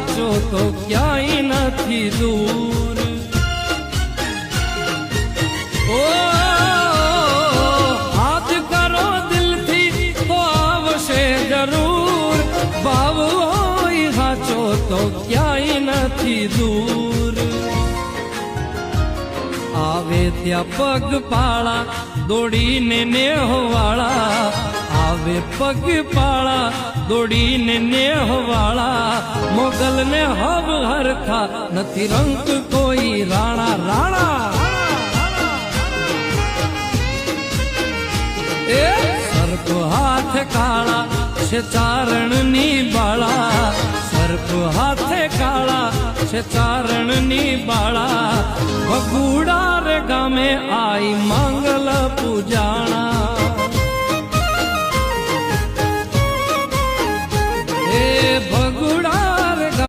હાચો તો ક્યાંય નથી દૂર ઓ હાથ કરો દિલથી તો આવશે જરૂર ભાવ હોય હાચો તો ક્યાંય નથી દૂર આવે ત્યાં પગ પાળા દોડીને નેહવાળા આવે પગ પાળા દોડીને નેહવાળા મોગલ ને હબ હરખા નથી રંગ કોઈ રાણા રાણા એ સર્પ હાથ કાળા છે ચારણની બાળા સર્પ હાથે કાળા છે ચારણની બાળા ભગુડા રે ગામે આઈ મંગલ પૂજાણા